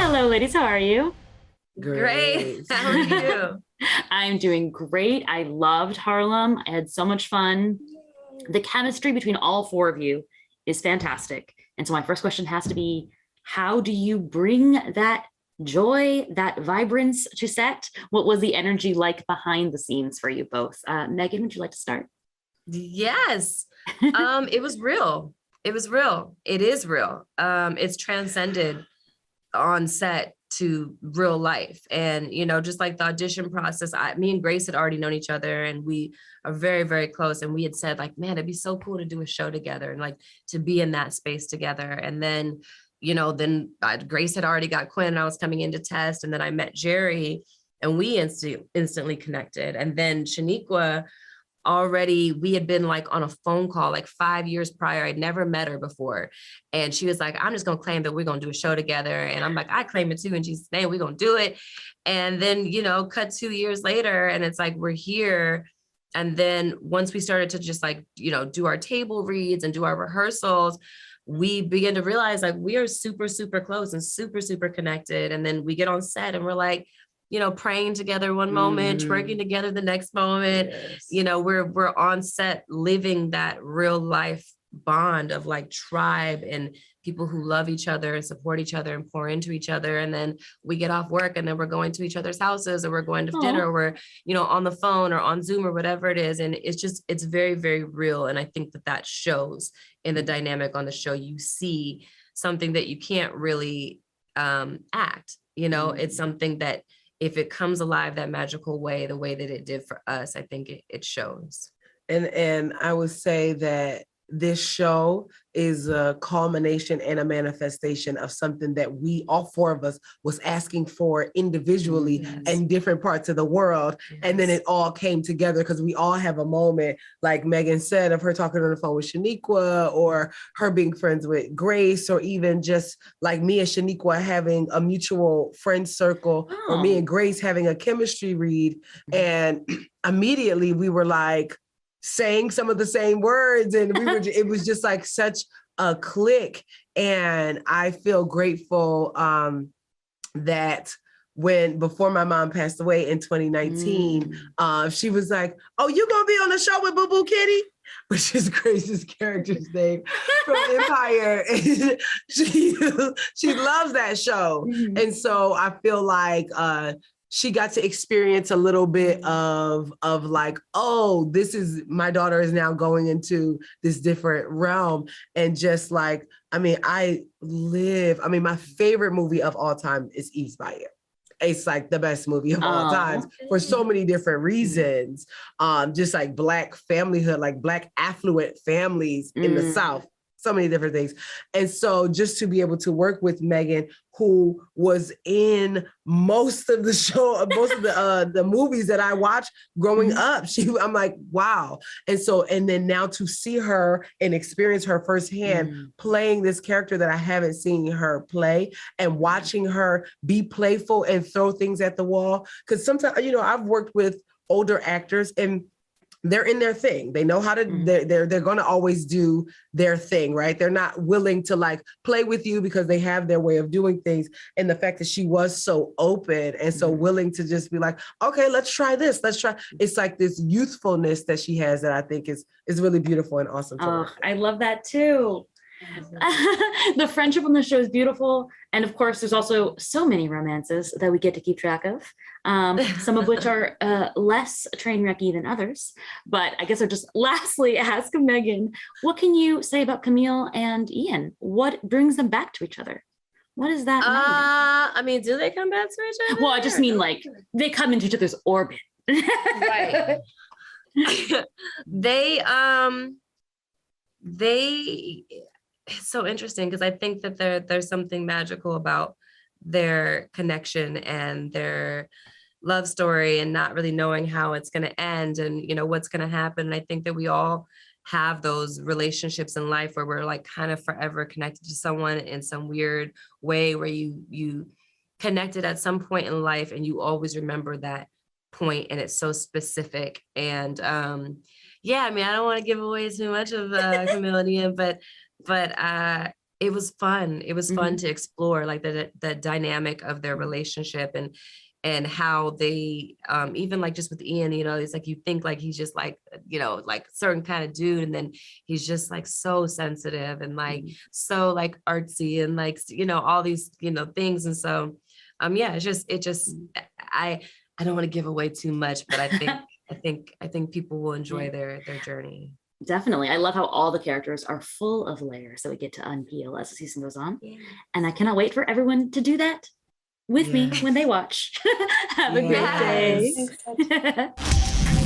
Hello, ladies. How are you? Great. Great. How are you? I'm doing great. I loved Harlem. I had so much fun. The chemistry between all four of you is fantastic. And so my first question has to be, how do you bring that joy, that vibrance to set? What was the energy like behind the scenes for you both? Meagan, would you like to start? Yes. It was real. It was real. It is real. It's transcended on set to real life. And, just like the audition process, me and Grace had already known each other and we are very, very close. And we had said like, man, it'd be so cool to do a show together and like to be in that space together. And then, Grace had already got Quinn and I was coming in to test. And then I met Jerrie and we instantly connected. And then Shoniqua, already we had been like on a phone call like 5 years prior. I'd never met her before. And she was like, I'm just going to claim that we're going to do a show together. And I'm like, I claim it too. And she's saying, we're going to do it. And then, cut 2 years later and it's like, we're here. And then once we started to just like, do our table reads and do our rehearsals, we began to realize like we are super, super close and super, super connected. And then we get on set and we're like, praying together one moment, working together the next moment. Yes. We're on set living that real life bond of like tribe and people who love each other and support each other and pour into each other. And then we get off work and then we're going to each other's houses or we're going to dinner or we're, on the phone or on Zoom or whatever it is. And it's very, very real. And I think that shows in the dynamic on the show. You see something that you can't really act, it's something that if it comes alive that magical way, the way that it did for us, I think it shows. And I would say that this show is a culmination and a manifestation of something that we, all four of us, was asking for individually in different parts of the world. Yes. And then it all came together because we all have a moment, like Meagan said, of her talking on the phone with Shoniqua or her being friends with Grace, or even just like me and Shoniqua having a mutual friend circle, or me and Grace having a chemistry read. And immediately we were like, saying some of the same words, and it was just like such a click. And I feel grateful that before my mom passed away in 2019, she was like, oh, you gonna be on the show with Boo Boo Kitty, which is Grace's character's name from Empire. And she loves that show. And so I feel like she got to experience a little bit of like, oh, my daughter is now going into this different realm. And just like, my favorite movie of all time is Eve's Bayou. It's like the best movie of all times for so many different reasons. Just like Black familyhood, like Black affluent families in the South. So many different things. And so just to be able to work with Meagan, who was in most of the show, most of the movies that I watched growing up, I'm like, wow. And then now to see her and experience her firsthand playing this character that I haven't seen her play, and watching her be playful and throw things at the wall. Because sometimes, I've worked with older actors and they're in their thing. They know how to, they're going to always do their thing, right? They're not willing to like play with you because they have their way of doing things. And the fact that she was so open and so willing to just be like, okay, let's try this. It's like this youthfulness that she has that I think is really beautiful and awesome. I love that too. The friendship on the show is beautiful. And of course, there's also so many romances that we get to keep track of, some of which are less train wrecky than others. But I guess I'll just lastly ask Meagan, what can you say about Camille and Ian? What brings them back to each other? What is that? Do they come back to each other? Well, I just mean like they come into each other's orbit. Right. They it's so interesting because I think that there's something magical about their connection and their love story and not really knowing how it's going to end and, what's going to happen. And I think that we all have those relationships in life where we're like kind of forever connected to someone in some weird way where you connected at some point in life and you always remember that point and it's so specific. And I don't want to give away too much of Camille and Ian, but it was fun. It was fun Mhm. to explore like the dynamic of their relationship and how they even like just with Ian, you know, it's like you think like he's just like, you know, like certain kind of dude, and then he's just like so sensitive and like so like artsy and like, you know, all these, you know, things. And so yeah, it just I don't want to give away too much, but I think people will enjoy their journey. Definitely. I love how all the characters are full of layers that we get to unpeel as the season goes on. Yeah. And I cannot wait for everyone to do that with me Yes. when they watch. Have a great Yes. day.